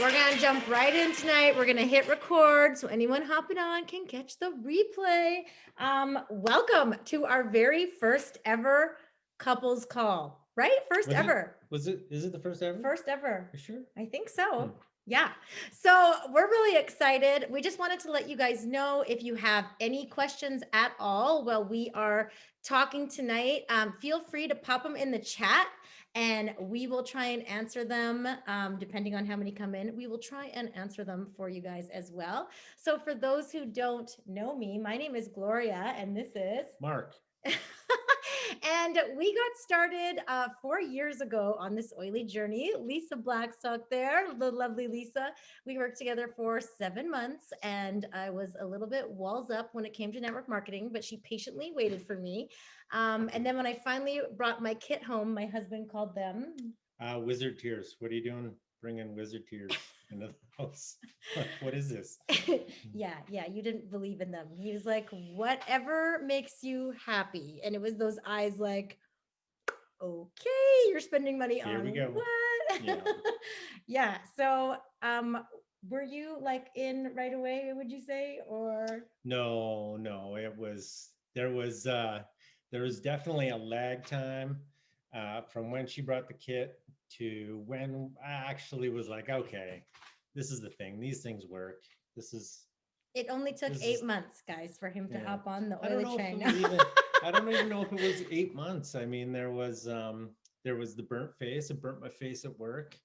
we're gonna jump right in tonight. We're gonna hit record so anyone hopping on can catch the replay. Welcome to our very first ever couples call, right? First ever. Is it the first ever? First ever. For sure? I think so. Yeah. So we're really excited. We just wanted to let you guys know if you have any questions at all while we are talking tonight, feel free to pop them in the chat and we will try and answer them depending on how many come in. We will try and answer them for you guys as well. So for those who don't know me, my name is Gloria and this is Mark. And we got started 4 years ago on this oily journey. Lisa Blackstock there, the lovely Lisa. We worked together for 7 months and I was a little bit walls up when it came to network marketing, but she patiently waited for me. And then when I finally brought my kit home, my husband called them. Wizard tears. What are you doing bringing wizard tears into the house? What is this? Yeah, you didn't believe in them. He was like, whatever makes you happy. And it was those eyes like, okay, you're spending money Here on we go. what? Yeah. Yeah. So were you like in right away, would you say? Or No, there was definitely a lag time from when she brought the kit to when I actually was like, okay, this is the thing. These things work. It only took 8 months, guys, for him to hop on the oily train. I don't even know if it was 8 months. I mean, there was the burnt face. It burnt my face at work.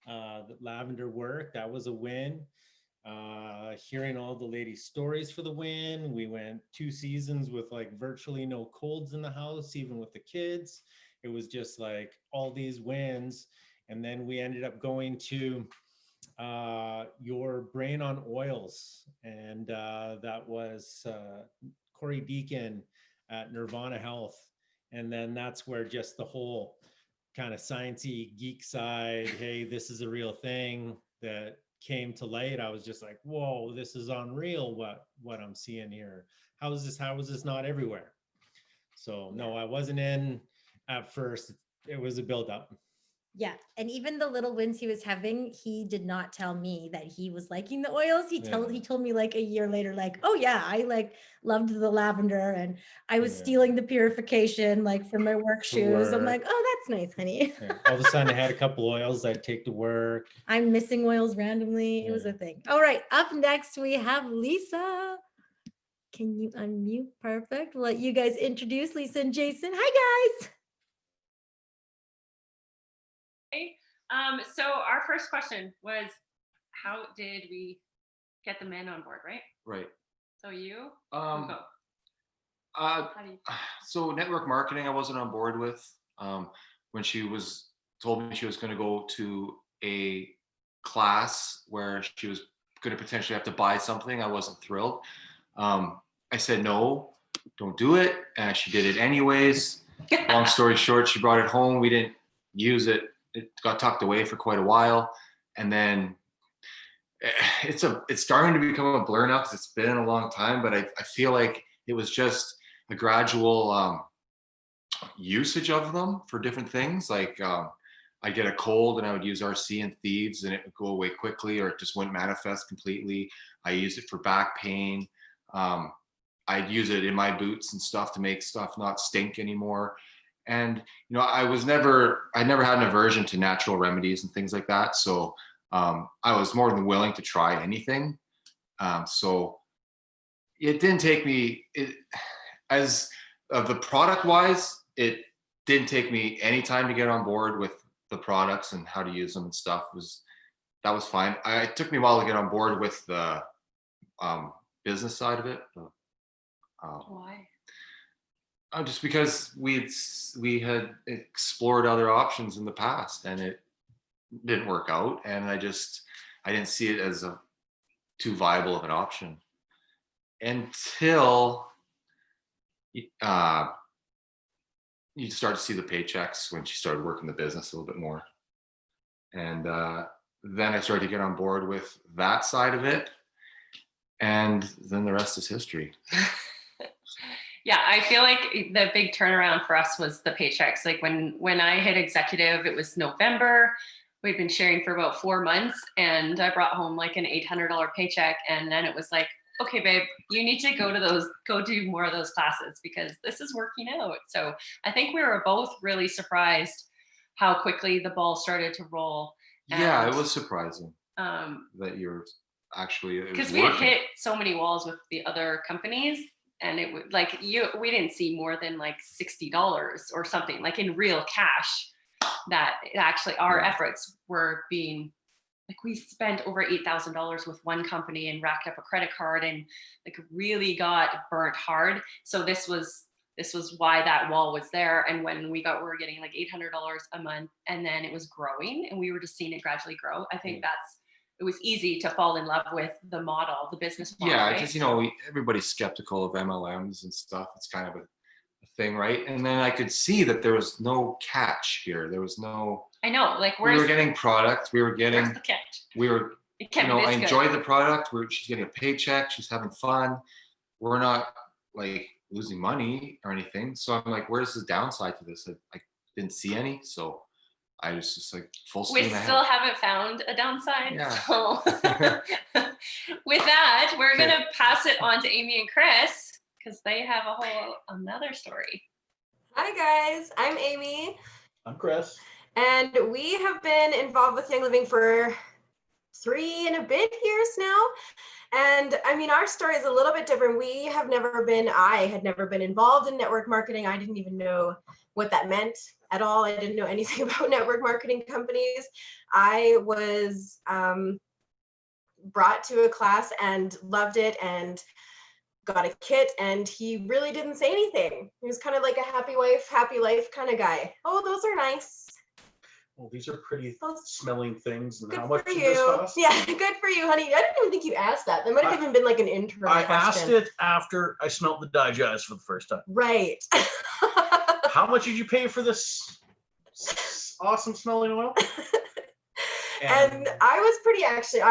The lavender work, that was a win. Hearing all the ladies' stories for the win. We went 2 seasons with like virtually no colds in the house, even with the kids. It was just like all these wins. And then we ended up going to your brain on oils. And that was Corey Deacon at Nirvana Health. And then that's where just the whole kind of sciencey geek side, hey, this is a real thing, that came to light. I was just like, whoa, this is unreal what I'm seeing here. How is this not everywhere? So no, I wasn't in at first. It was a buildup. Yeah. And even the little wins he was having, he did not tell me that he was liking the oils. He told me like a year later, like, oh yeah, I like loved the lavender and I was stealing the purification like for my work shoes. I'm like, oh, that's nice, honey. All of a sudden I had a couple oils I'd take to work. I'm missing oils randomly. It was a thing. All right. Up next, we have Lisa. Can you unmute? Perfect. We'll let you guys introduce Lisa and Jason. Hi, guys. So our first question was, how did we get the men on board, right? Right. So you? So network marketing, I wasn't on board with. When she told me she was going to go to a class where she was going to potentially have to buy something, I wasn't thrilled. I said, no, don't do it. And she did it anyways. Long story short, she brought it home. We didn't use it. It got tucked away for quite a while. And then it's starting to become a blur now because it's been a long time, but I feel like it was just a gradual usage of them for different things. Like I get a cold and I would use RC and Thieves and it would go away quickly, or it just wouldn't manifest completely. I used it for back pain. I'd use it in my boots and stuff to make stuff not stink anymore. And, you know, I never had an aversion to natural remedies and things like that. So I was more than willing to try anything. So it didn't take me, the product wise, it didn't take me any time to get on board with the products and how to use them and stuff. That was fine. It took me a while to get on board with the business side of it. Why? Just because we had explored other options in the past and it didn't work out, and I didn't see it as too viable of an option until you start to see the paychecks when she started working the business a little bit more, and then I started to get on board with that side of it, and then the rest is history. Yeah, I feel like the big turnaround for us was the paychecks. Like when I hit executive, it was November. we'd been sharing for about 4 months, and I brought home like an $800 paycheck. And then it was like, okay, babe, you need to go do more of those classes because this is working out. So I think we were both really surprised how quickly the ball started to roll. Yeah, And it was surprising um, that you're actually it was because we had working. hit so many walls with the other companies, and it would like we didn't see more than like $60 or something like in real cash that actually our Yeah. efforts were being like we spent over $8,000 with one company and racked up a credit card and like really got burnt hard. So this was why that wall was there. And when we were getting like $800 a month, and then it was growing, and we were just seeing it gradually grow. I think it was easy to fall in love with the model, the business model. Yeah, right? because everybody's skeptical of MLMs and stuff. It's kind of a thing, right? And then I could see that there was no catch here. There was no. I know, like We were getting product. We were where's getting. the catch? We were. It can't be I this good. enjoyed the product. She's getting a paycheck. She's having fun. We're not like losing money or anything. So I'm like, where's the downside to this? I didn't see any. So I was just like full We steam ahead. still haven't found a downside. Yeah. So with that, we're Okay. gonna pass it on to Amy and Chris because they have another story. Hi guys, I'm Amy, I'm Chris. and we have been involved with Young Living for 3 and a bit years now. And I mean, our story is a little bit different. I had never been involved in network marketing. I didn't even know what that meant at all. I didn't know anything about network marketing companies. I was brought to a class and loved it and got a kit, and he really didn't say anything. He was kind of like a happy wife, happy life kind of guy. Oh, those are nice. Well, these are pretty Those smelling things. And good how much for did this you. cost? Yeah, good for you, honey. I didn't even think you asked that. That might have even been like an intro I question. asked it after I smelled the digest for the first time. Right. How much did you pay for this awesome smelling oil? And I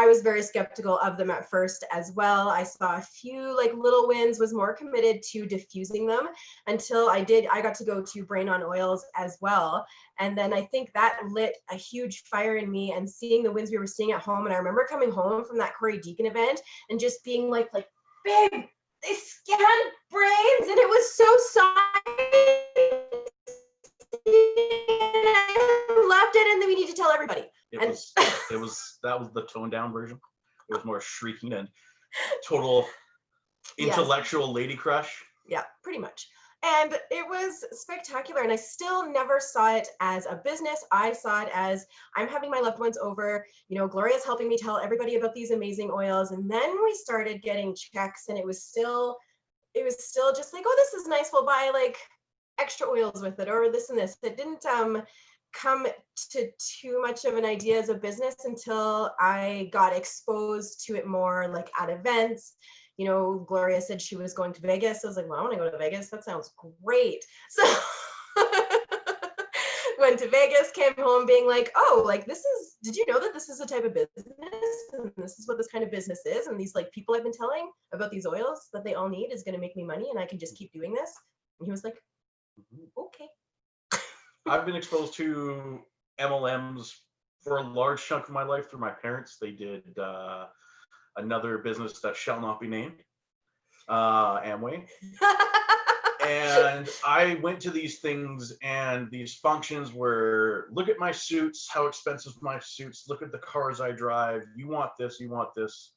was very skeptical of them at first as well. I saw a few like little wins, was more committed to diffusing them until I got to go to Brain on Oils as well. And then I think that lit a huge fire in me, and seeing the wins we were seeing at home. And I remember coming home from that Corey Deacon event and just being like, babe, they scanned brains and it was so science. I loved it, and then we need to tell everybody. That was the toned down version. It was more shrieking and total intellectual lady crush. Yeah, pretty much. And it was spectacular. And I still never saw it as a business. I saw it as I'm having my loved ones over, Gloria's helping me tell everybody about these amazing oils. And then we started getting checks, and it was still just like, oh, this is nice. We'll buy like extra oils with it, or this and this. It didn't come to too much of an idea as a business until I got exposed to it more, like at events. Gloria said she was going to Vegas. I was like, well, I want to go to Vegas. That sounds great. So went to Vegas, came home being like, oh, like did you know that this is a type of business, and this is what this kind of business is, and these like people I've been telling about these oils that they all need is going to make me money, and I can just keep doing this? And he was like, okay. I've been exposed to MLMs for a large chunk of my life through my parents. They did another business that shall not be named, Amway. And I went to these things and these functions where, look at my suits, how expensive my suits, look at the cars I drive, you want this, you want this.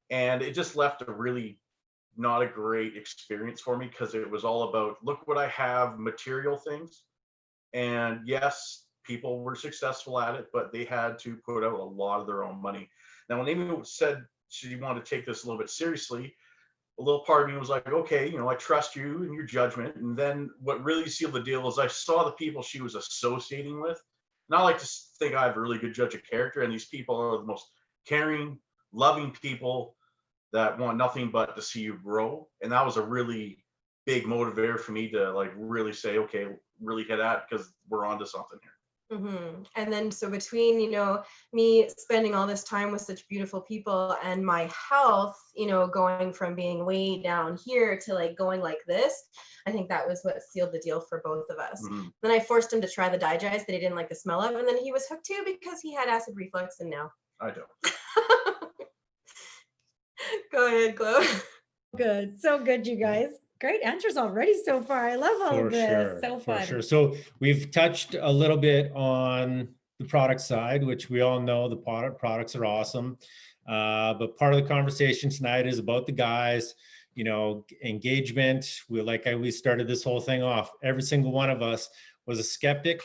And it just left a really not a great experience for me, because it was all about, look what I have, material things. And yes, people were successful at it, but they had to put out a lot of their own money. Now, when Amy said she wanted to take this a little bit seriously, a little part of me was like, okay, I trust you and your judgment. And then what really sealed the deal is I saw the people she was associating with. And I like to think I have a really good judge of character, and these people are the most caring, loving people that want nothing but to see you grow. And that was a really big motivator for me to like really say, okay, really hit at, because we're onto something here. And then so between, me spending all this time with such beautiful people and my health, going from being way down here to like going like this, I think that was what sealed the deal for both of us. Mhm. Then I forced him to try the digest that he didn't like the smell of, and then he was hooked too because he had acid reflux, and now. I don't. Go ahead, Chloe. Good. So good, you guys. Great answers already so far. I love all For of this. sure, So for fun. sure. So we've touched a little bit on the product side, which we all know the products are awesome. But part of the conversation tonight is about the guys, engagement. We started this whole thing off. Every single one of us was a skeptic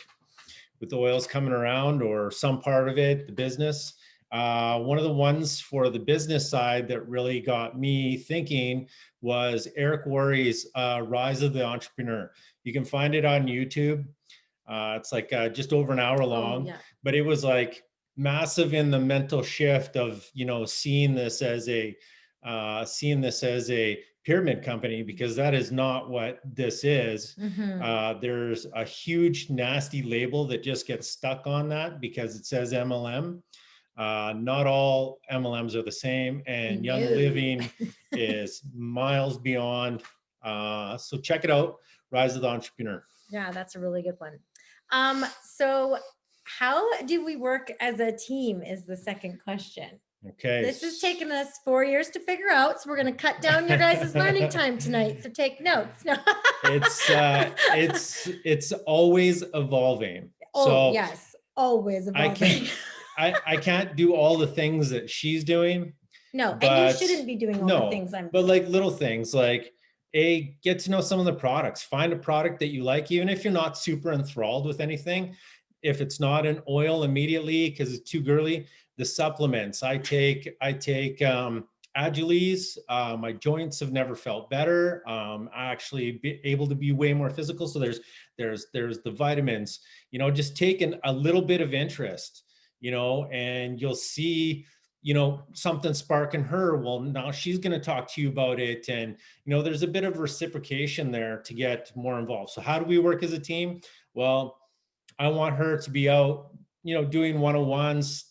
with the oils coming around or some part of it, the business. One of the ones for the business side that really got me thinking was Eric Worre's Rise of the Entrepreneur. You can find it on YouTube. It's like just over an hour long, yeah. but it was like massive in the mental shift of, seeing this as a pyramid company, because that is not what this is. There's a huge nasty label that just gets stuck on that because it says MLM. Not all MLMs are the same, and No. Young Living is miles beyond. So check it out, Rise of the Entrepreneur. Yeah, that's a really good one. So how do we work as a team is the second question. Okay. This has taken us 4 years to figure out, so we're going to cut down your guys' learning time tonight. So take notes. No. It's always evolving. Oh, So yes, always evolving. I can't do all the things that she's doing. No, and but you shouldn't be doing all the things I'm but doing. like little things like get to know some of the products, find a product that you like, even if you're not super enthralled with anything. If it's not an oil immediately because it's too girly, the supplements I take Agiles. My joints have never felt better. I actually be able to be way more physical. So there's the vitamins, just take a little bit of interest, and you'll see, something sparking her. Well, now she's going to talk to you about it. And, there's a bit of reciprocation there to get more involved. So how do we work as a team? Well, I want her to be out, doing one-on-ones,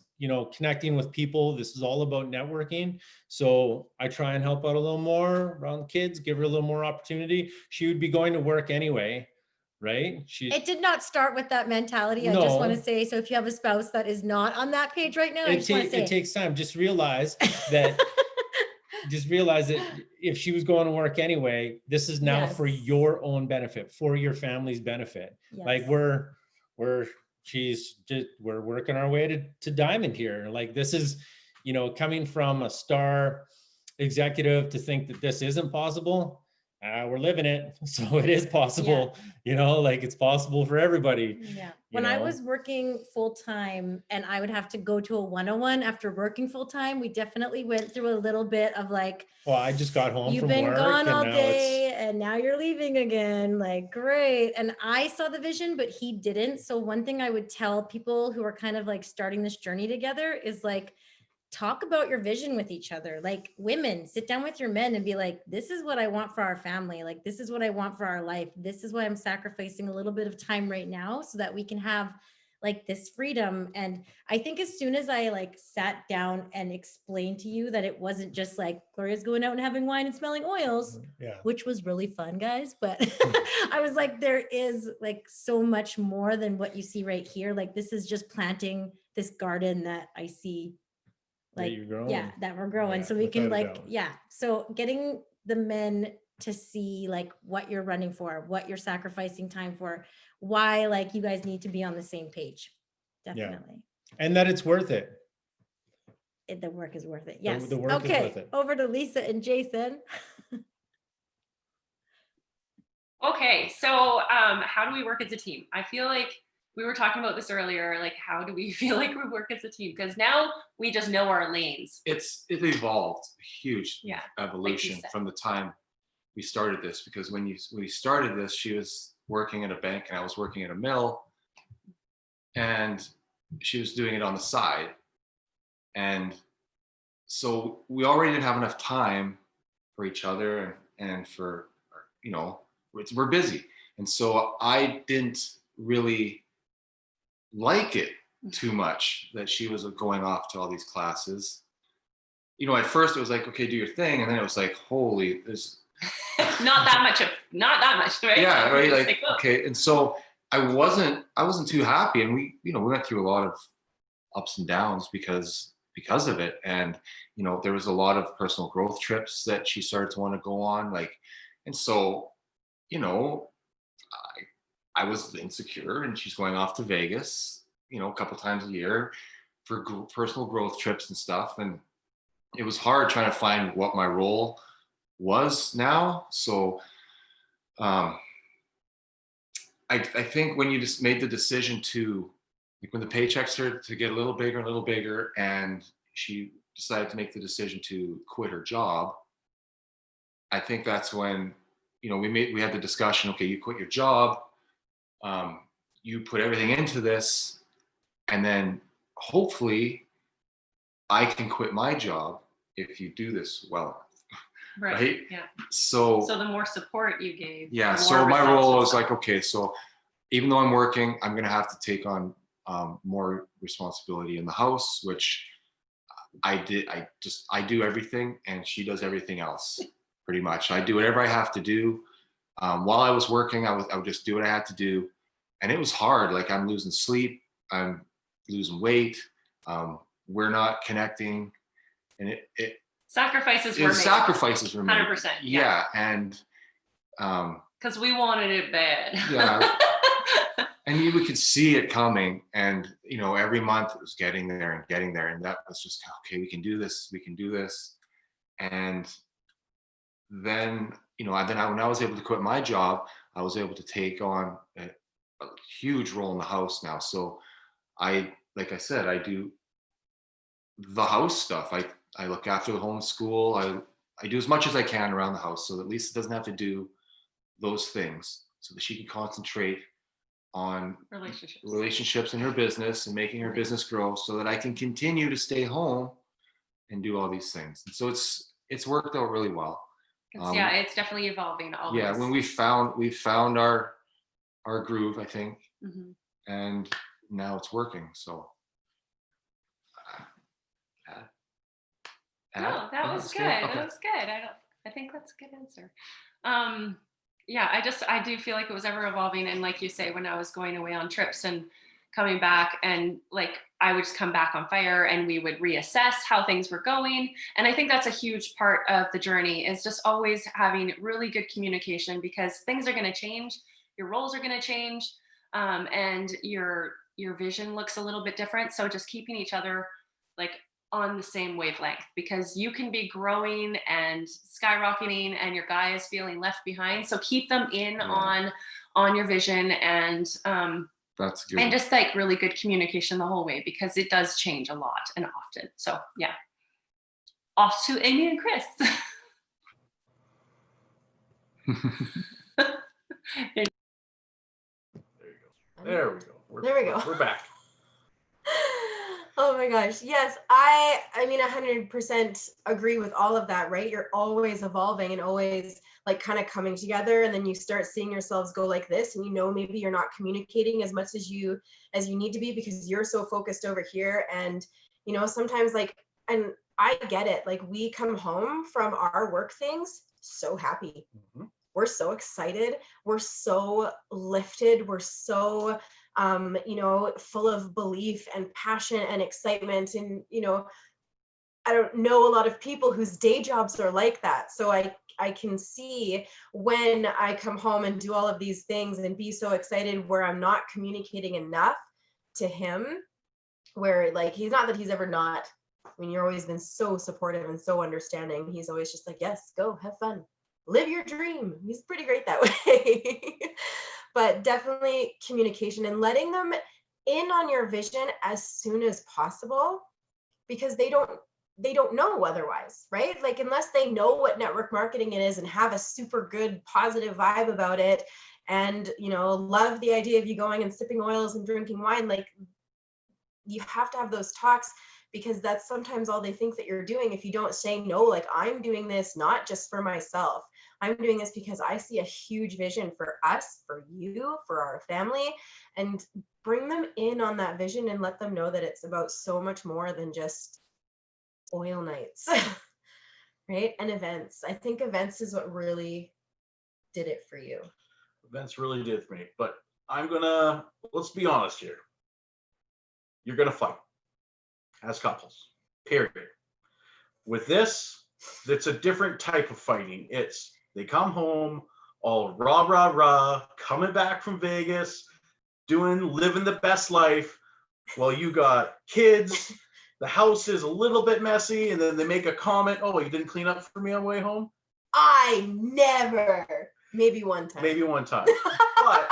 connecting with people. This is all about networking. So I try and help out a little more around kids, give her a little more opportunity. She would be going to work anyway, right? It did not start with that mentality. I just want to say, so if you have a spouse that is not on that page right now, I just want to say it takes time. Just realize that if she was going to work anyway, this is now for your own benefit, for your family's benefit. Like we're working our way to diamond here. Like this is, coming from a star executive to think that this isn't possible. We're living it. So it is possible, like it's possible for everybody. Yeah. When I was working full time and I would have to go to a 101 after working full time, we definitely went through a little bit of like, well, I just got home you've from been work gone all and day and now you're leaving again. Like, great. And I saw the vision, but he didn't. So one thing I would tell people who are kind of like starting this journey together is like, talk about your vision with each other. Like women, sit down with your men and be like, this is what I want for our family. Like, this is what I want for our life. This is why I'm sacrificing a little bit of time right now so that we can have like this freedom. And I think as soon as I like sat down and explained to you that it wasn't just like Gloria's going out and having wine and smelling oils, which was really fun, guys. But I was like, there is like so much more than what you see right here. Like this is just planting this garden that I see like that we're growing, so we can like so getting the men to see like what you're running for, what you're sacrificing time for, why like you guys need to be on the same page. Definitely. And that it's worth it. The work is worth it. Yes. The work is worth it. Over to Lisa and Jason. Okay, so how do we work as a team? I feel like we were talking about this earlier, like how do we feel like we work as a team? Because now we just know our lanes. It evolved a huge evolution like from the time we started this, because when we started this, she was working at a bank and I was working at a mill, and she was doing it on the side. And so we already didn't have enough time for each other and for, we're busy. And so I didn't really like it too much that she was going off to all these classes. You know, at first it was like, okay, do your thing, and then it was like, holy, there's not that much, right? yeah, right, It's like oh. okay. And so I wasn't too happy, and we went through a lot of ups and downs because of it. And there was a lot of personal growth trips that she started to want to go on, like, and so you know I was insecure, and she's going off to Vegas, a couple times a year for personal growth trips and stuff. And it was hard trying to find what my role was now. So um, I think when you just made the decision to, like, when the paychecks started to get a little bigger, and she decided to make the decision to quit her job, I think that's when, we had the discussion. Okay, you quit your job, you put everything into this, and then hopefully I can quit my job if you do this well. Right? Yeah. So the more support you gave. Yeah. The So more my results role and was stuff. like, okay, so even though I'm working, I'm going to have to take on more responsibility in the house, which I did. I do everything, and she does everything else. Pretty much, I do whatever I have to do. While I was working, I would just do what I had to do, and it was hard. Like, I'm losing sleep, I'm losing weight, we're not connecting, and sacrifices were made. 100%. Yeah, and because we wanted it bad. Yeah. And we could see it coming, and every month it was getting there, and that was just, okay, we can do this. And then when I was able to quit my job, I was able to take on a huge role in the house now. So like I said, I do the house stuff. I look after the homeschool. I do as much as I can around the house, so that Lisa doesn't have to do those things, so that she can concentrate on relationships in her business and making her business grow, so that I can continue to stay home and do all these things. And so it's worked out really well. It's definitely evolving always. Yeah, when we found our groove, I think. Mm-hmm. And now it's working. So no, that was good. Okay. That was good. I think that's a good answer. I do feel like it was ever evolving. And like you say, when I was going away on trips and coming back, and like I would just come back on fire, and we would reassess how things were going. And I think that's a huge part of the journey, is just always having really good communication, because things are going to change, your roles are going to change, and your vision looks a little bit different. So just keeping each other like on the same wavelength, because you can be growing and skyrocketing and your guy is feeling left behind. So keep them in on your vision, and that's good. And just like really good communication the whole way, because it does change a lot and often. So yeah. Off to Amy and Chris. There we go. There we go. We're back. Oh my gosh. Yes. I mean, 100% agree with all of that, right? You're always evolving and always like kind of coming together, and then you start seeing yourselves go like this, and maybe you're not communicating as much as you need to be, because you're so focused over here. And sometimes, like, and I get it, like, we come home from our work things so happy. Mm-hmm. We're so excited, we're so lifted, we're so full of belief and passion and excitement. And I don't know a lot of people whose day jobs are like that. So I can see when I come home and do all of these things and be so excited, where I'm not communicating enough to him, where, like, he's not that he's ever not, I mean, you've always been so supportive and so understanding. He's always just like, yes, go have fun, live your dream. He's pretty great that way. But definitely communication and letting them in on your vision as soon as possible, because they don't know otherwise, right? Like, unless they know what network marketing it is and have a super good positive vibe about it, and love the idea of you going and sipping oils and drinking wine, like, you have to have those talks, because that's sometimes all they think that you're doing. If you don't say, no, like, I'm doing this not just for myself, I'm doing this because I see a huge vision for us, for you, for our family, and bring them in on that vision and let them know that it's about so much more than just oil nights, right? And events. I think events is what really did it for you. Events really did for me. But let's be honest here. You're going to fight as couples, period. With this, it's a different type of fighting. They come home all rah, rah, rah, coming back from Vegas, living the best life. Well, you got kids, the house is a little bit messy, and then they make a comment, oh, you didn't clean up for me on the way home? I never. Maybe one time. But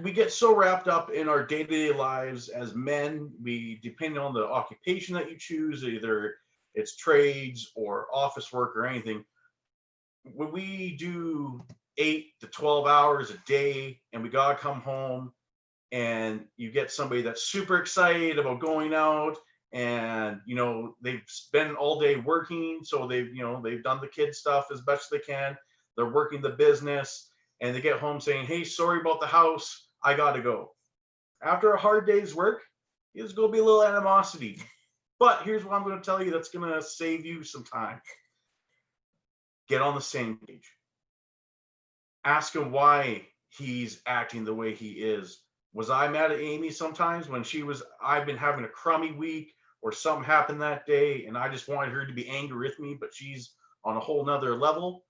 we get so wrapped up in our day-to-day lives as men, depending on the occupation that you choose, either it's trades or office work or anything, when we do 8 to 12 hours a day and we gotta come home, and you get somebody that's super excited about going out, and they've spent all day working, so they've done the kid stuff as best they can, they're working the business, and they get home saying, hey, sorry about the house, I gotta go. After a hard day's work, there's gonna be a little animosity. But here's what I'm gonna tell you that's gonna save you some time. Get on the same page. Ask him why he's acting the way he is. Was I mad at Amy sometimes when I've been having a crummy week, or something happened that day and I just wanted her to be angry with me, but she's on a whole nother level?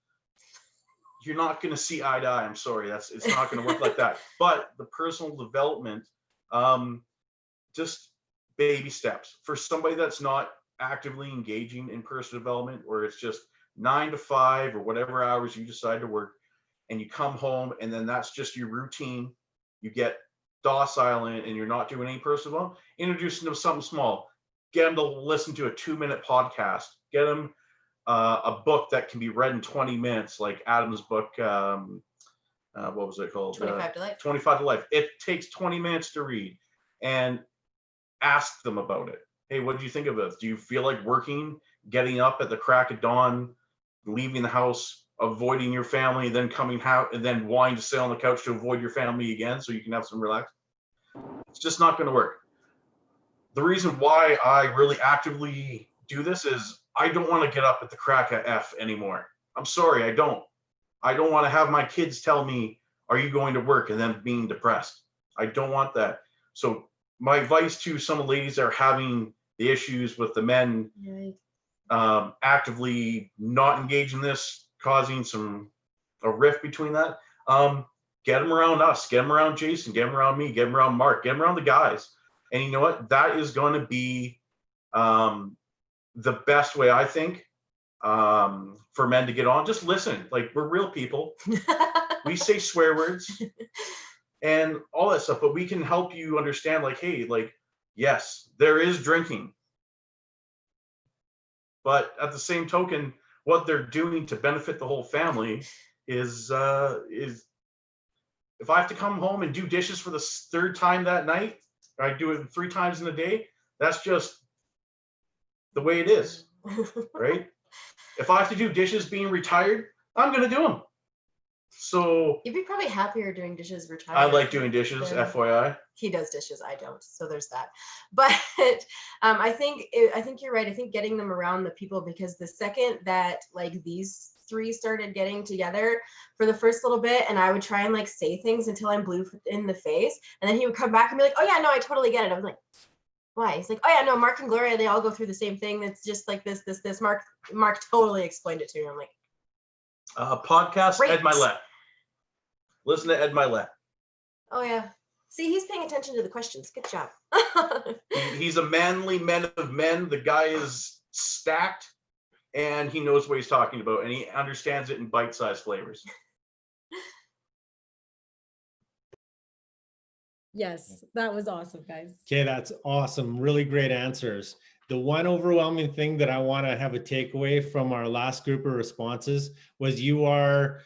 You're not going to see eye to eye. I'm sorry. It's not going to work like that. But the personal development, just baby steps for somebody that's not actively engaging in personal development, where it's just 9 to 5 or whatever hours you decide to work, and you come home and then that's just your routine. You get docile in it and you're not doing any personal development. Introduce them to something small. Get them to listen to a 2-minute podcast. Get them a book that can be read in 20 minutes, like Adam's book. What was it called? 25 to Life. 25 to Life. It takes 20 minutes to read, and ask them about it. Hey, what do you think of this? Do you feel like working, getting up at the crack of dawn, leaving the house, avoiding your family, then coming out and then wanting to sit on the couch to avoid your family again so you can have some relax? It's just not going to work. The reason why I really actively do this is I don't want to get up at the crack of F anymore. I'm sorry, I don't. I don't want to have my kids tell me, are you going to work, and then being depressed. I don't want that. So my advice to some of the ladies that are having the issues with the men actively not engaging this, causing a rift between that, get them around us, get them around Jason, get them around me, get them around Mark, get them around the guys. And you know what? That is going to be the best way, I think, for men to get on. Just listen. Like, we're real people. We say swear words and all that stuff, but we can help you understand, like, hey, like, yes, there is drinking. But at the same token, what they're doing to benefit the whole family is if I have to come home and do dishes for the 3rd time that night, I do it 3 times in a day, that's just the way it is, right? If I have to do dishes being retired, I'm going to do them. So you'd be probably happier doing dishes retired. I like doing dishes, FYI. He does dishes, I don't. So there's that. But I think you're right. I think getting them around the people, because the second that like these 3 started getting together for the first little bit, and I would try and like say things until I'm blue in the face, and then he would come back and be like, oh yeah, no, I totally get it. I was like, why? He's like, oh yeah, no, Mark and Gloria, they all go through the same thing. It's just like this. Mark totally explained it to me. I'm like, podcast, Ed Milet. Listen to Ed Milet. Oh yeah. See, he's paying attention to the questions. Good job. He's a manly man of men. The guy is stacked, and he knows what he's talking about, and he understands it in bite-sized flavors. Yes, that was awesome, guys. Okay, that's awesome. Really great answers. The one overwhelming thing that I want to have a takeaway from our last group of responses was you are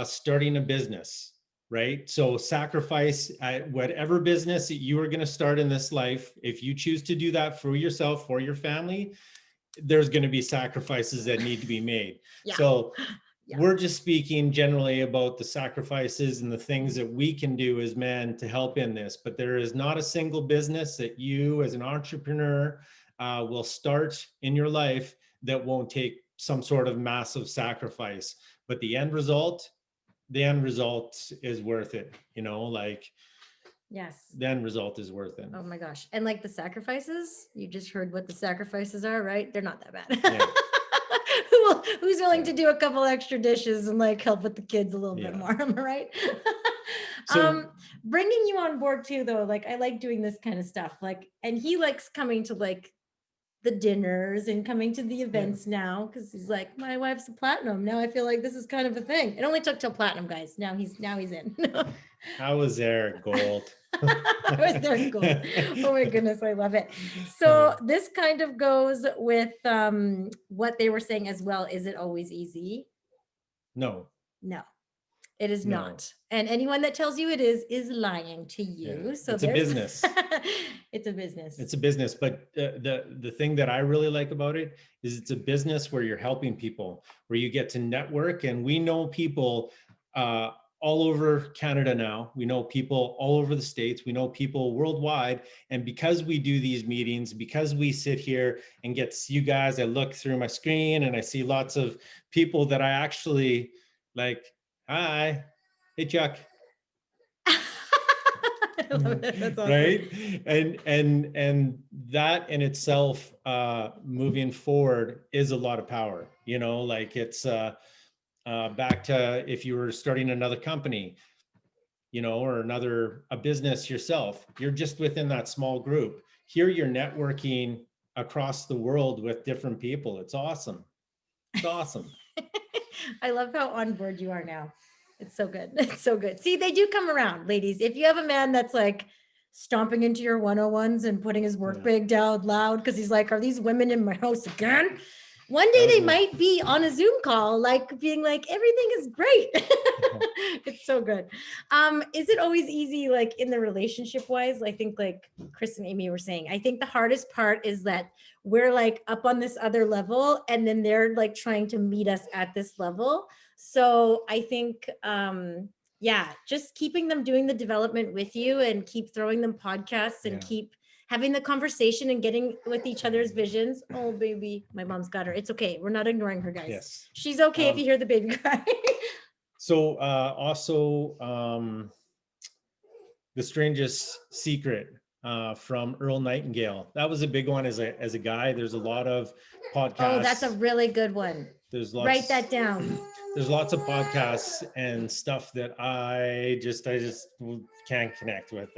starting a business, right? So sacrifice at whatever business that you are going to start in this life. If you choose to do that for yourself, for your family, there's going to be sacrifices that need to be made. Yeah. So Yeah. we're just speaking generally about the sacrifices and the things that we can do as men to help in this, but there is not a single business that you as an entrepreneur will start in your life that won't take some sort of massive sacrifice. But the end result is worth it, like Yes. the end result is worth it. Oh my gosh. And like the sacrifices, you just heard what the sacrifices are, right? They're not that bad. Yeah. Who's willing Yeah. to do a couple extra dishes and like help with the kids a little bit Yeah. more, am I right? So- Bringing you on board too, though, like I like doing this kind of stuff. Like, and he likes coming to like the dinners and coming to the events now because he's like, my wife's a platinum. Now I feel like this is kind of a thing. It only took till platinum, guys. Now he's in. I was there at gold. I was there at gold. Oh my goodness, I love it. So this kind of goes with what they were saying as well. Is it always easy? No. No, it is No. not. And anyone that tells you it is lying to you. Yeah. So It's a there's- business. It's a business. It's a business, but the thing that I really like about it is it's a business where you're helping people, where you get to network, and we know people all over Canada now. We know people all over the States. We know people worldwide. And because we do these meetings, because we sit here and get to see you guys, I look through my screen and I see lots of people that I actually like. Hi, hey Chuck. I love it. That's awesome. Right. And that in itself, moving forward is a lot of power, like it's back to if you were starting another company, or a business yourself, you're just within that small group. Here you're networking across the world with different people. It's awesome. It's awesome. I love how on board you are now. It's so good. It's so good. See, they do come around, ladies. If you have a man that's like stomping into your 101s and putting his work Yeah. bag down loud because he's like, are these women in my house again? One day they might be on a Zoom call, like being like, everything is great. It's so good. Is it always easy, like in the relationship wise? I think like Chris and Amy were saying, I think the hardest part is that we're like up on this other level and then they're like trying to meet us at this level. So I think, yeah, just keeping them doing the development with you and keep throwing them podcasts and Yeah. keep having the conversation and getting with each other's visions. Oh, baby, my mom's got her. It's okay. We're not ignoring her, guys. Yes. She's okay if you hear the baby cry. So also The Strangest Secret from Earl Nightingale. That was a big one as a guy. There's a lot of podcasts. Oh, that's a really good one. There's lots, Write that down. There's lots of podcasts and stuff that I just can't connect with.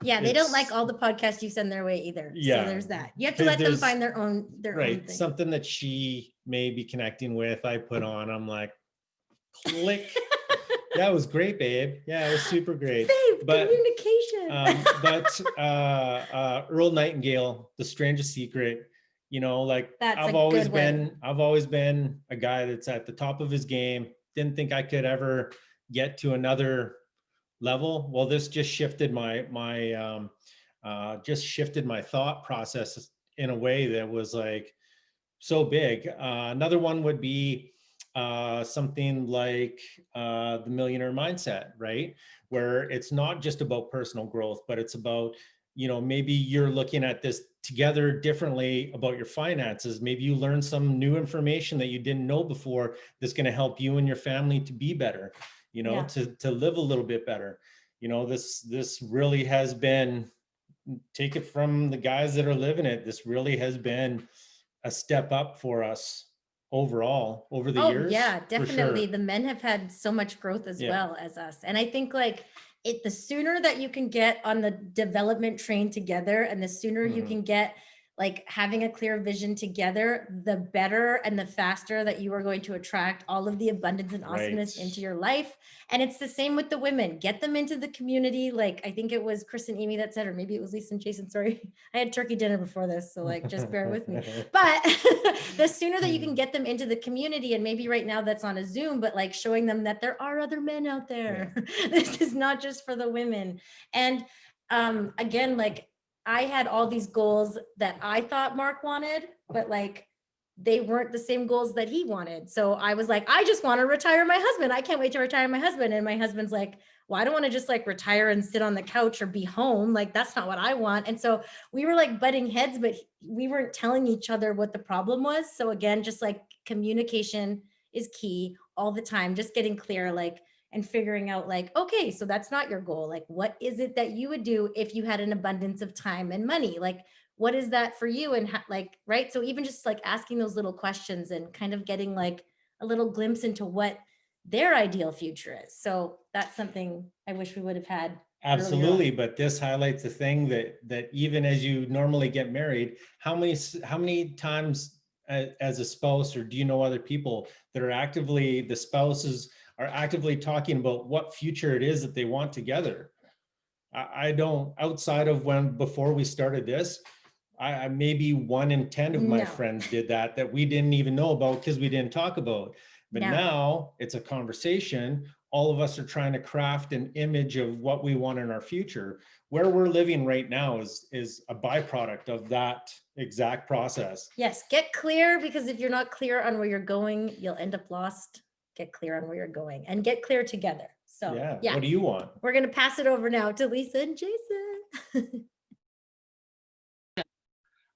Yeah, they don't like it's- all the podcasts you send their way either. Yeah. So there's that. You have to let them There's- find their own right. thing. Something that she may be connecting with, I put on. I'm like, click. Yeah, it was great, babe. Yeah, it was super great. Babe, But, communication. but Earl Nightingale, The Strangest Secret, like That's I've a always good been a guy that's at the top of his game. Didn't think I could ever get to another level. Well, this just shifted my thought process in a way that was like so big. Another one would be something like the Millionaire Mindset, right? Where it's not just about personal growth, but it's about, maybe you're looking at this together differently about your finances. Maybe you learn some new information that you didn't know before that's going to help you and your family to be better, Yeah. to live a little bit better. This really has been, take it from the guys that are living it, this really has been a step up for us overall over the years. Yeah, for definitely. sure. The men have had so much growth as Yeah. well as us. And I think like the sooner that you can get on the development train together and the sooner you Mhm. can get like having a clear vision together, the better and the faster that you are going to attract all of the abundance and awesomeness Right. into your life. And it's the same with the women. Get them into the community. Like I think it was Chris and Amy that said, or maybe it was Lisa and Jason. Sorry, I had turkey dinner before this, so like just bear with me. But the sooner that you can get them into the community, and maybe right now that's on a Zoom, but like showing them that there are other men out there. This is not just for the women. And again, like I had all these goals that I thought Mark wanted, but like they weren't the same goals that he wanted. So I was like, I just want to retire my husband. I can't wait to retire my husband. And my husband's like, well, I don't want to just like retire and sit on the couch or be home. Like, that's not what I want. And so we were like butting heads, but we weren't telling each other what the problem was. So again, just like communication is key all the time, just getting clear, like, and figuring out like, okay, so that's not your goal. Like, what is it that you would do if you had an abundance of time and money? Like, what is that for you? And like, right. So even just like asking those little questions and kind of getting like a little glimpse into what their ideal future is. So that's something I wish we would have had. Absolutely, but this highlights the thing that even as you normally get married, how many times as a spouse, or do you know other people that are actively, the spouses are actively talking about what future it is that they want together? I don't, outside of when before we started this, I maybe 1 in 10 of my No. friends did that we didn't even know about because we didn't talk about. But No. now it's a conversation. All of us are trying to craft an image of what we want in our future. Where we're living right now is a byproduct of that exact process. Yes, get clear, because if you're not clear on where you're going, you'll end up lost. Get clear on where you're going and get clear together. So Yeah. What do you want? We're going to pass it over now to Lisa and Jason.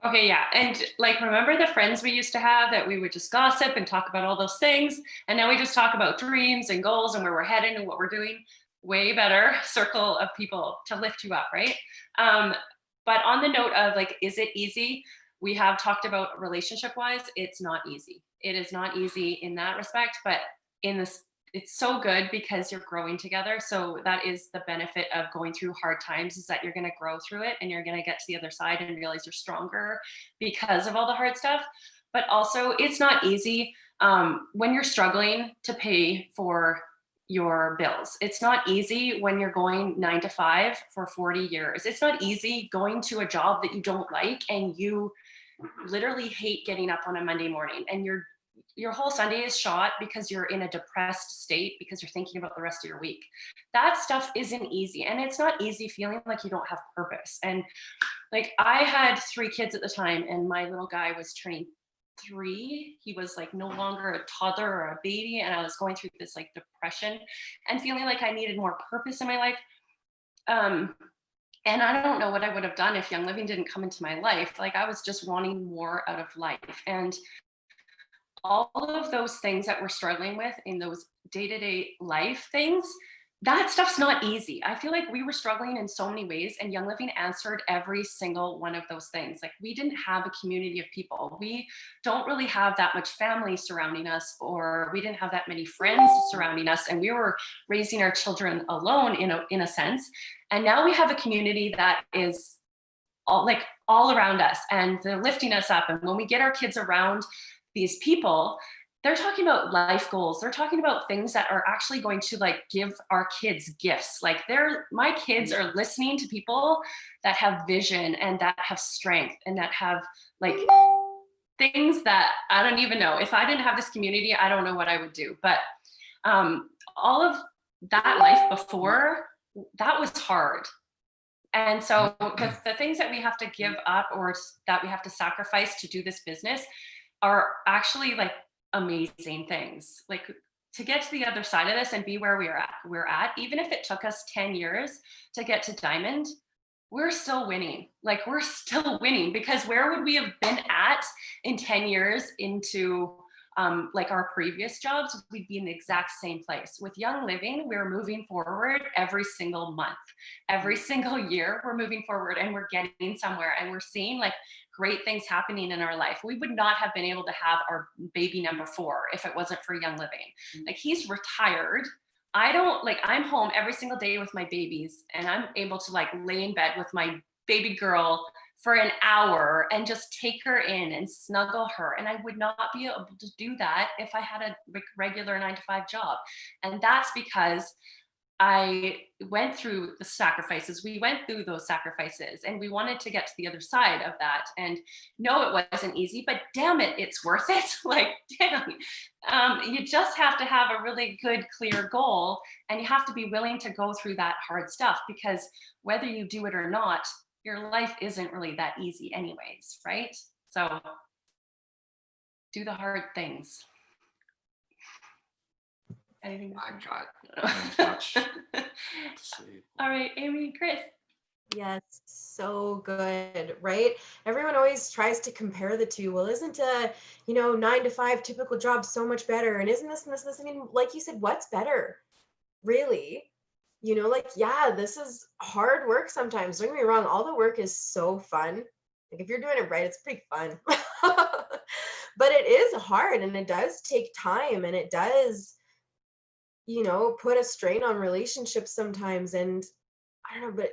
Okay, yeah. And like, remember the friends we used to have that we would just gossip and talk about all those things? And now we just talk about dreams and goals and where we're headed and what we're doing. Way better circle of people to lift you up, right? But on the note of like, is it easy? We have talked about relationship wise, it's not easy. It is not easy in that respect, but in this, it's so good because you're growing together. So that is the benefit of going through hard times, is that you're going to grow through it and you're going to get to the other side and realize you're stronger because of all the hard stuff. But also, it's not easy when you're struggling to pay for your bills. It's not easy when you're going 9 to 5 for 40 years. It's not easy going to a job that you don't like and you literally hate getting up on a Monday morning and your whole Sunday is shot because you're in a depressed state because you're thinking about the rest of your week. That stuff isn't easy. And it's not easy feeling like you don't have purpose. And like, I had 3 kids at the time and my little guy was turning 3. He was like no longer a toddler or a baby. And I was going through this like depression and feeling like I needed more purpose in my life. And I don't know what I would have done if Young Living didn't come into my life. Like, I was just wanting more out of life. And all of those things that we're struggling with in those day-to-day life things, that stuff's not easy. I feel like we were struggling in so many ways, and Young Living answered every single one of those things. Like, we didn't have a community of people. We don't really have that much family surrounding us, or we didn't have that many friends surrounding us, and we were raising our children alone in a sense. And now we have a community that is all around us, and they're lifting us up. And when we get our kids around these people, they're talking about life goals. They're talking about things that are actually going to like give our kids gifts. Like, my kids are listening to people that have vision and that have strength and that have like things that I don't even know. If I didn't have this community, I don't know what I would do. But all of that life before, that was hard. And so the things that we have to give up or that we have to sacrifice to do this business are actually like amazing things. Like, to get to the other side of this and be where we're at, even if it took us 10 years to get to Diamond, we're still winning. Like, we're still winning, because where would we have been at in 10 years into like our previous jobs? We'd be in the exact same place. With Young Living, we're moving forward every single month. Every single year, we're moving forward and we're getting somewhere, and we're seeing like great things happening in our life. We would not have been able to have our baby number 4 if it wasn't for Young Living. Like, he's retired. I'm home every single day with my babies, and I'm able to like lay in bed with my baby girl for an hour and just take her in and snuggle her. And I would not be able to do that if I had a regular 9 to 5 job. And that's because I went through the sacrifices. We went through those sacrifices, and we wanted to get to the other side of that. And no, it wasn't easy, but damn it, it's worth it. Like, damn, you just have to have a really good, clear goal, and you have to be willing to go through that hard stuff, because whether you do it or not, your life isn't really that easy anyways, right? So do the hard things. Anything to I say? got much to say. All right, Amy, Chris. Yes, so good, right? Everyone always tries to compare the two. Well, isn't a, 9 to 5 typical job so much better? And isn't this and this and this? I mean, like you said, what's better? Really? Like, yeah, this is hard work sometimes. Don't get me wrong, all the work is so fun. Like if you're doing it right, it's pretty fun. But it is hard and it does take time and it does, put a strain on relationships sometimes. And I don't know, but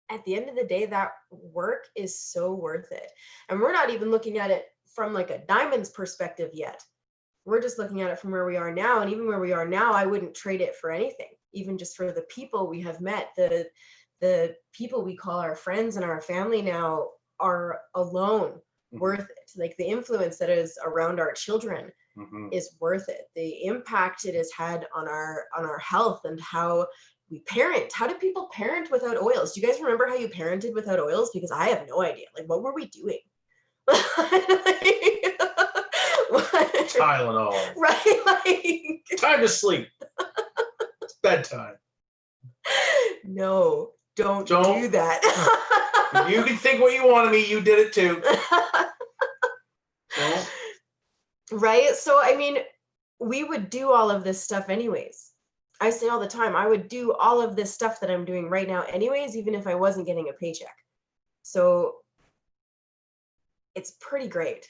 at the end of the day, that work is so worth it. And we're not even looking at it from like a diamond's perspective yet. We're just looking at it from where we are now. And even where we are now, I wouldn't trade it for anything, even just for the people we have met. The people we call our friends and our family now are alone worth it. Like the influence that is around our children is worth it. The impact it has had on our health and how we parent. How do people parent without oils? Do you guys remember how you parented without oils? Because I have no idea. Like, what were we doing? Tylenol. Right? Like, Time to sleep. It's bedtime. no, don't do Don't. that. You can think what you want of me. You did it too. So, right? So, I mean, we would do all of this stuff anyways. I say all the time, I would do all of this stuff that I'm doing right now anyways, even if I wasn't getting a paycheck. So it's pretty great,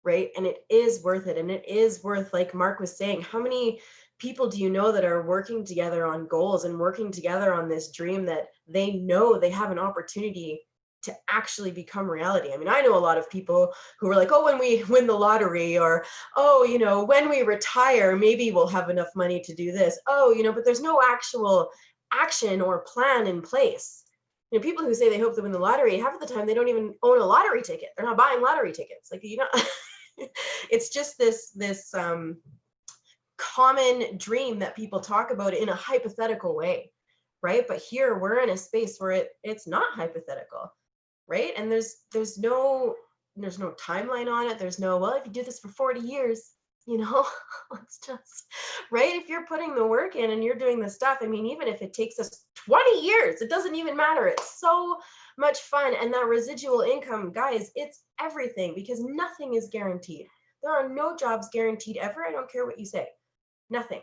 right? And it is worth it. And it is worth, like Mark was saying, how many people do you know that are working together on goals and working together on this dream that they know they have an opportunity to actually become reality? I mean, I know a lot of people who are like, oh, when we win the lottery, or, oh, when we retire, maybe we'll have enough money to do this. Oh, but there's no actual action or plan in place. People who say they hope to win the lottery, half of the time they don't even own a lottery ticket. They're not buying lottery tickets. Like, it's just this common dream that people talk about in a hypothetical way, right? But here we're in a space where it's not hypothetical, right? And there's no timeline on it. There's no, well, if you do this for 40 years, it's just, right? If you're putting the work in and you're doing the stuff, I mean, even if it takes us 20 years, it doesn't even matter. It's so much fun. And that residual income, guys, it's everything, because nothing is guaranteed. There are no jobs guaranteed ever. I don't care what you say. Nothing,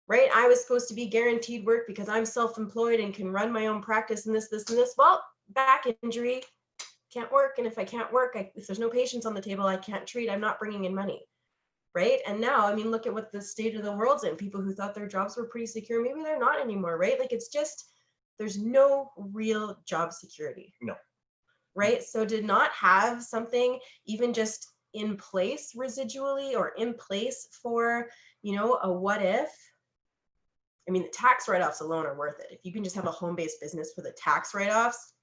right? I was supposed to be guaranteed work because I'm self-employed and can run my own practice and this, and this. Well, back injury, can't work. And if I can't work, if there's no patients on the table, I can't treat. I'm not bringing in money, right? And now, I mean, look at what the state of the world's in. People who thought their jobs were pretty secure, maybe they're not anymore, right? Like, it's just, there's no real job security. No. Right? So to not have something even just in place residually, or in place for, a what if, I mean, the tax write-offs alone are worth it. If you can just have a home-based business for the tax write-offs,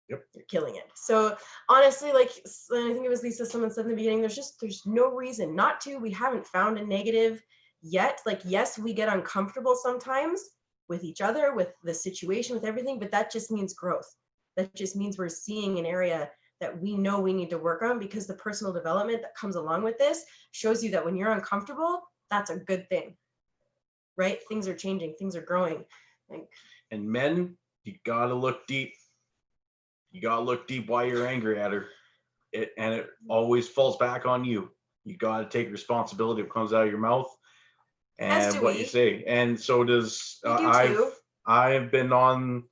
yep, you're killing it. So honestly, like, I think it was Lisa, someone said in the beginning, there's no reason not to. We haven't found a negative yet. Like, yes, we get uncomfortable sometimes with each other, with the situation, with everything, but that just means growth. That just means we're seeing an area that we know we need to work on, because the personal development that comes along with this shows you that when you're uncomfortable, that's a good thing, right? Things are changing, things are growing. And men, you gotta look deep. You gotta look deep while you're angry at her. It always falls back on you. You gotta take responsibility of what comes out of your mouth and what you say. And so does I've been on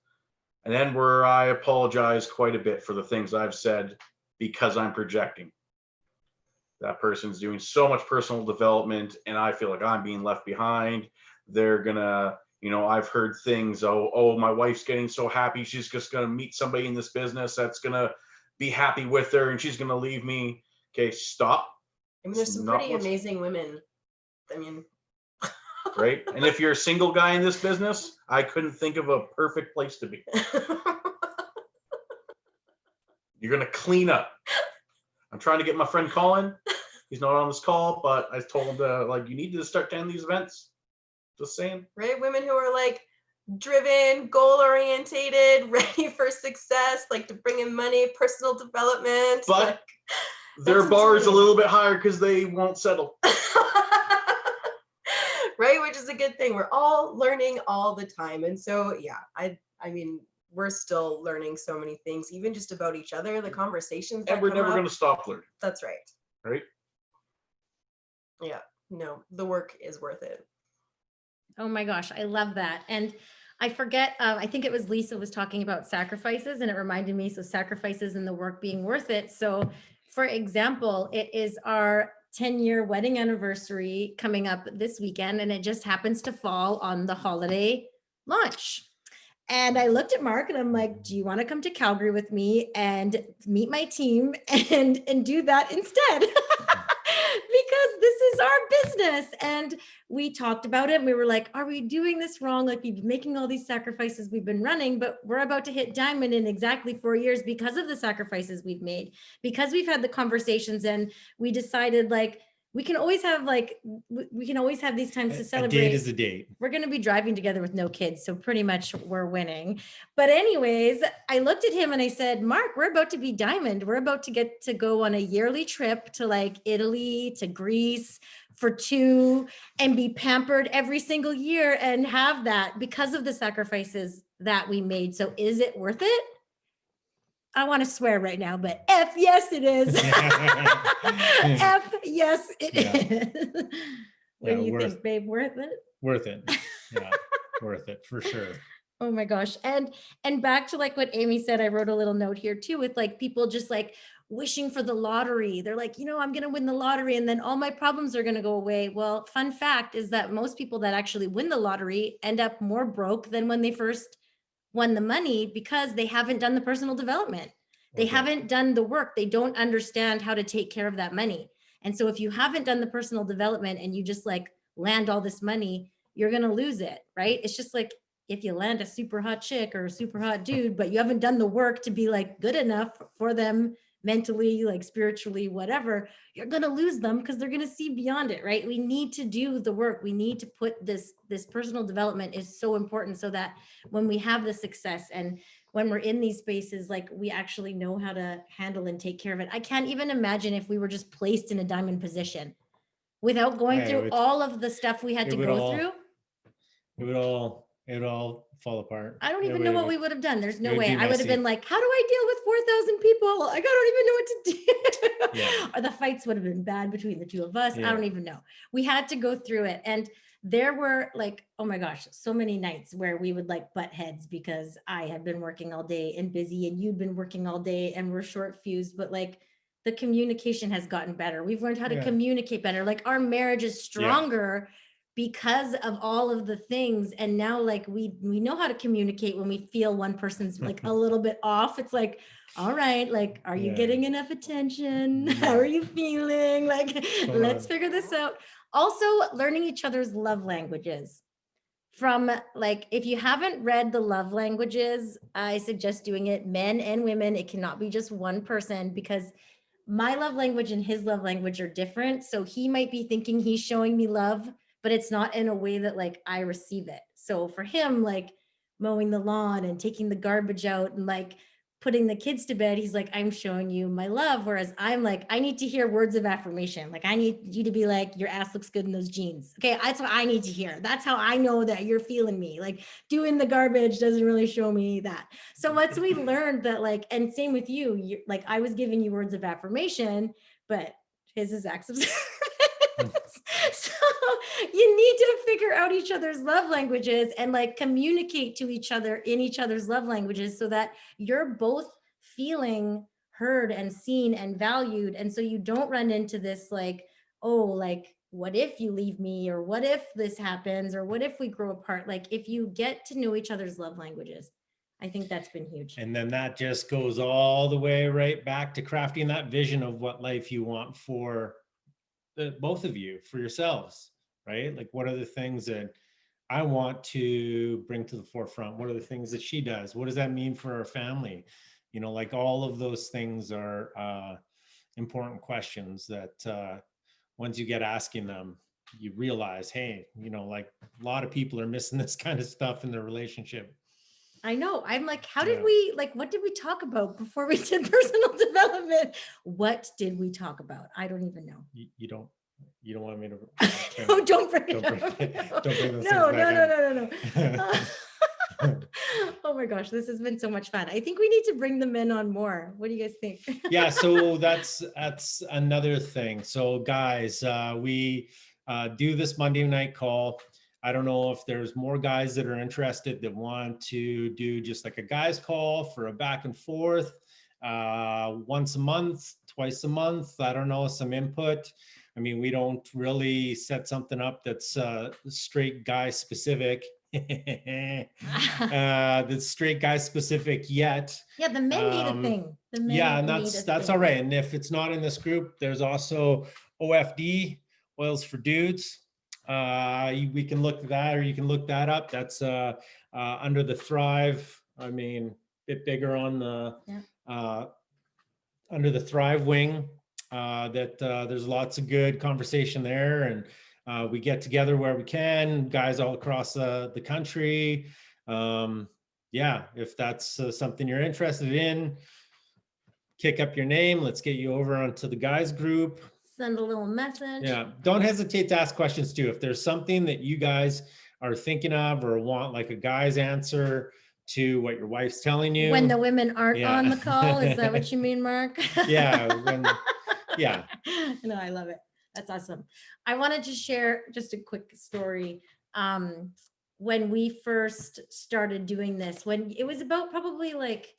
an end where I apologize quite a bit for the things I've said, because I'm projecting. That person's doing so much personal development and I feel like I'm being left behind. They're gonna, I've heard things, oh, my wife's getting so happy, she's just gonna meet somebody in this business that's gonna be happy with her and she's gonna leave me. Okay, stop. I mean, there's some pretty amazing women. I mean, right? And if you're a single guy in this business, I couldn't think of a perfect place to be. You're gonna clean up. I'm trying to get my friend Colin. He's not on this call, but I told him you need to start attending these events. Just saying. Right? Women who are like driven, goal orientated, ready for success, like to bring in money, personal development. But like, their that's bar is a insane. little bit higher because they won't settle. Right, which is a good thing. We're all learning all the time. And so yeah, I mean, we're still learning so many things, even just about each other, the conversations that And we're come never up. going to stop learning, That's right. right? Yeah, no, the work is worth it. Oh my gosh, I love that. And I forget, I think it was Lisa was talking about sacrifices, and it reminded me, so sacrifices and the work being worth it. So for example, it is our 10-year wedding anniversary coming up this weekend, and it just happens to fall on the holiday launch. And I looked at Mark and I'm like, do you want to come to Calgary with me and meet my team and do that instead? Because this is our business. And we talked about it and we were like, are we doing this wrong? Like, we've been making all these sacrifices, we've been running, but we're about to hit diamond in exactly 4 years because of the sacrifices we've made, because we've had the conversations, and we decided like, we can always have these times to A celebrate. date is a date. We're going to be driving together with no kids, so pretty much we're winning. But anyways, I looked at him and I said, Mark, we're about to be diamond. We're about to get to go on a yearly trip to like Italy, to Greece for 2, and be pampered every single year and have that because of the sacrifices that we made. So is it worth it? I want to swear right now, but F yes, it is. F yes, it is. What do you think, babe? Worth it? Worth it. Yeah, worth it for sure. Oh my gosh. And back to like what Amy said, I wrote a little note here too, with like people just like wishing for the lottery. They're like, I'm going to win the lottery and then all my problems are going to go away. Well, fun fact is that most people that actually win the lottery end up more broke than when they first won the money, because they haven't done the personal development. They haven't done the work. They don't understand how to take care of that money. And so if you haven't done the personal development and you just like land all this money, you're going to lose it, right? It's just like if you land a super hot chick or a super hot dude, but you haven't done the work to be like good enough for them mentally, like spiritually, whatever, you're going to lose them because they're going to see beyond it, right? We need to do the work. We need to put this personal development is so important, so that when we have the success and when we're in these spaces, like we actually know how to handle and take care of it. I can't even imagine if we were just placed in a diamond position without going through all of the stuff we had to go through. It would all fall apart. I don't even know what we would have done. There's no would way. be I would have messy. been like, how do I deal with 4,000 people? Like, I don't even know what to do. Yeah. Or the fights would have been bad between the two of us. I Yeah. don't even know. We had to go through it. And there were like, oh my gosh, so many nights where we would like butt heads because I had been working all day and busy and you'd been working all day and we're short fused, but like the communication has gotten better. We've learned how to Yeah. communicate better. Like our marriage is stronger because of all of the things. And now like we know how to communicate when we feel one person's like a little bit off. It's like, all right, like, are you Yeah. getting enough attention? How are you feeling? Like, let's figure this out. Also learning each other's love languages. From like, if you haven't read the love languages, I suggest doing it, men and women. It cannot be just one person, because my love language and his love language are different. So he might be thinking he's showing me love, but it's not in a way that like I receive it. So for him, like mowing the lawn and taking the garbage out and like putting the kids to bed, he's like, I'm showing you my love. Whereas I'm like, I need to hear words of affirmation. Like, I need you to be like, your ass looks good in those jeans. Okay, that's what I need to hear. That's how I know that you're feeling me. Like, doing the garbage doesn't really show me that. So once we learned that, like, and same with you, like I was giving you words of affirmation, but his is acts of service. So you need to figure out each other's love languages and like communicate to each other in each other's love languages, so that you're both feeling heard and seen and valued. And so you don't run into this like, oh, like, what if you leave me, or what if this happens, or what if we grow apart? Like, if you get to know each other's love languages, I think that's been huge. And then that just goes all the way right back to crafting that vision of what life you want for both of you, for yourselves, right? Like, what are the things that I want to bring to the forefront? What are the things that she does? What does that mean for our family? Like all of those things are important questions that once you get asking them, you realize, hey, like a lot of people are missing this kind of stuff in their relationship. I know. I'm like, how did Yeah. we, like, what did we talk about before we did personal development? What did we talk about? I don't even know. You don't want me to No, don't bring it Don't up. bring- don't bring those No, things no, back no, no, no, no. Oh my gosh, this has been so much fun. I think we need to bring the men on more. What do you guys think? Yeah, so that's another thing. So guys, we do this Monday night call. I don't know if there's more guys that are interested that want to do just like a guys call for a back and forth, once a month, twice a month. I don't know, some input. I mean, we don't really set something up that's straight guy specific. That's straight guy specific yet. Yeah, the men need a thing. The men Yeah, and need that's a all thing. right. And if it's not in this group, there's also OFD, Oils for Dudes. We can look at that, or you can look that up. That's under the Thrive. I mean, a bit bigger on the under the Thrive wing. There's lots of good conversation there, and we get together where we can, guys all across the country. Yeah, if that's something you're interested in, kick up your name. Let's get you over onto the guys group. Send a little message. Yeah, don't hesitate to ask questions too. If there's something that you guys are thinking of or want like a guy's answer to what your wife's telling you. When the women aren't Yeah. on the call, is that what you mean, Mark? Yeah, yeah. No, I love it. That's awesome. I wanted to share just a quick story. When we first started doing this, when it was about probably like,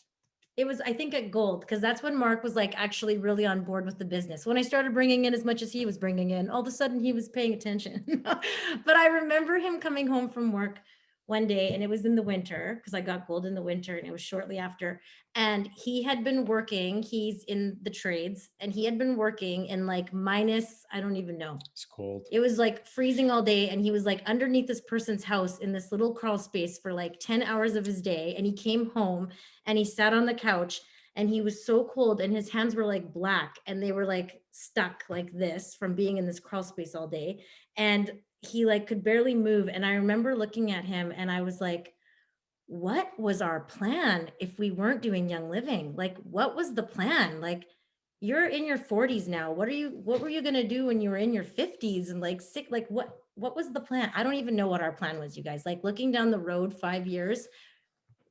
it was, I think at Gold, because that's when Mark was like actually really on board with the business. When I started bringing in as much as he was bringing in, all of a sudden he was paying attention. But I remember him coming home from work one day, and it was in the winter because I got Gold in the winter, and it was shortly after. And he had been working, he's in the trades, and he had been working in like minus, I don't even know. It's cold. It was like freezing all day, and he was like underneath this person's house in this little crawl space for like 10 hours of his day. And he came home and he sat on the couch, and he was so cold, and his hands were like black, and they were like stuck like this from being in this crawl space all day. And he like could barely move. And I remember looking at him, and I was like, what was our plan if we weren't doing Young Living? Like, what was the plan? Like, you're in your 40s now. What were you going to do when you were in your 50s and like sick? Like, what was the plan? I don't even know what our plan was, you guys. Like, looking down the road 5 years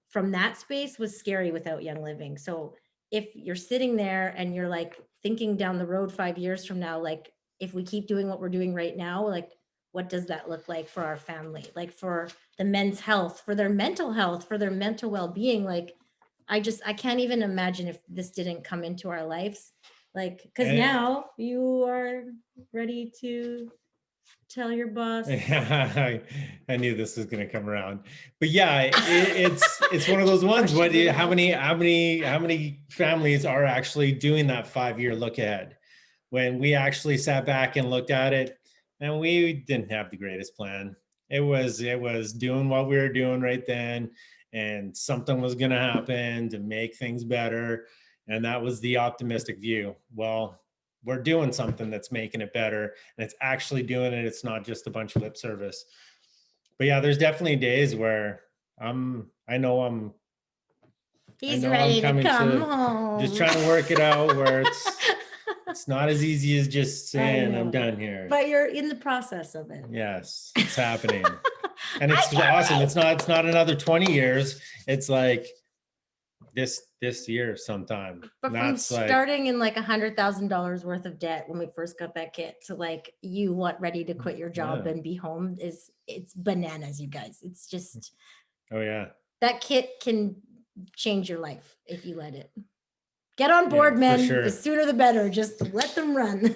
from that space was scary without Young Living. So if you're sitting there and you're like thinking down the road 5 years from now, like, if we keep doing what we're doing right now, like, what does that look like for our family? Like, for the men's health, for their mental health, for their mental well-being? Like, I can't even imagine if this didn't come into our lives. Like, because And- now you are ready to tell your boss. I knew this was going to come around, but yeah, it's one of those ones. How many families are actually doing that 5-year look ahead? When we actually sat back and looked at it, and we didn't have the greatest plan. It was doing what we were doing right then, and something was going to happen to make things better, and that was the optimistic view. Well, we're doing something that's making it better, and it's actually doing it. It's not just a bunch of lip service. But yeah, there's definitely days where He's ready to come home. just trying to work it out where it's not as easy as just saying I'm done here. But you're in the process of it. Yes, it's happening. And it's awesome. It's not another 20 years. It's like this year sometime. But from starting in like $100,000 worth of debt when we first got that kit to like ready to quit your job and be home, it's bananas, you guys. It's just, oh yeah, that kit can change your life if you let it. Get on board, men. Sure. The sooner the better. Just let them run.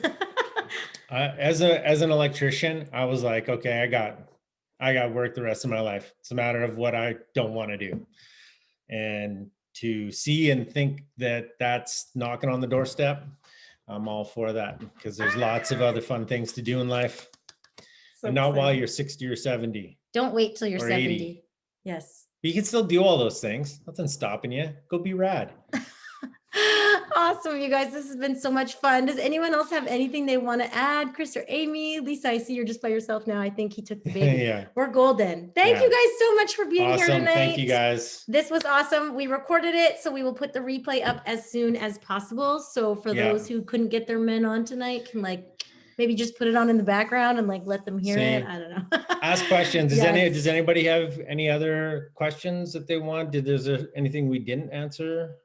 As an electrician, I was like, okay, I got work the rest of my life. It's a matter of what I don't want to do. And to see and think that that's knocking on the doorstep, I'm all for that, because there's lots of other fun things to do in life. So and not exciting. while you're 60 or 70. Don't wait till you're or 70. 80. Yes. But you can still do all those things. Nothing's stopping you. Go be rad. awesome, you guys. This has been so much fun. Does anyone else have anything they want to add? Chris or Amy? Lisa, I see you're just by yourself now. I think he took the baby. Yeah. We're golden. Thank you Yeah. guys so much for being here Awesome. tonight. Thank you guys. This was awesome. We recorded it, so we will put the replay up as soon as possible. So for Yeah. those who couldn't get their men on tonight, can like maybe just put it on in the background and like let them hear it. See. I don't know. Ask questions. Yes. Does anybody have any other questions that they want? Is there anything we didn't answer?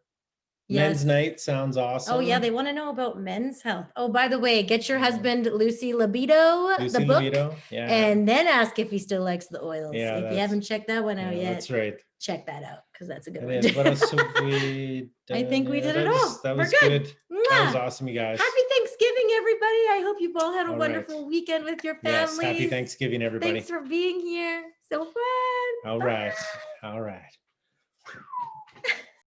Men's Yes. night sounds awesome. Oh yeah, they want to know about men's health. Oh, by the way, get your husband Lucy Libido, Lucy the book, Libido? Yeah. and then ask if he still likes the oils. Yeah, If you that's- haven't checked that one out Yeah, yet, that's right. check that out because that's a good It one. is. What else have we done? I think we Yeah, did that it was- all. That We're was good. good. That was Mwah. awesome, you guys. Happy Thanksgiving, everybody. I hope you all had a All wonderful weekend with your Yes. families. Happy Thanksgiving, everybody. Thanks for being here. So fun. All Bye. right. All right.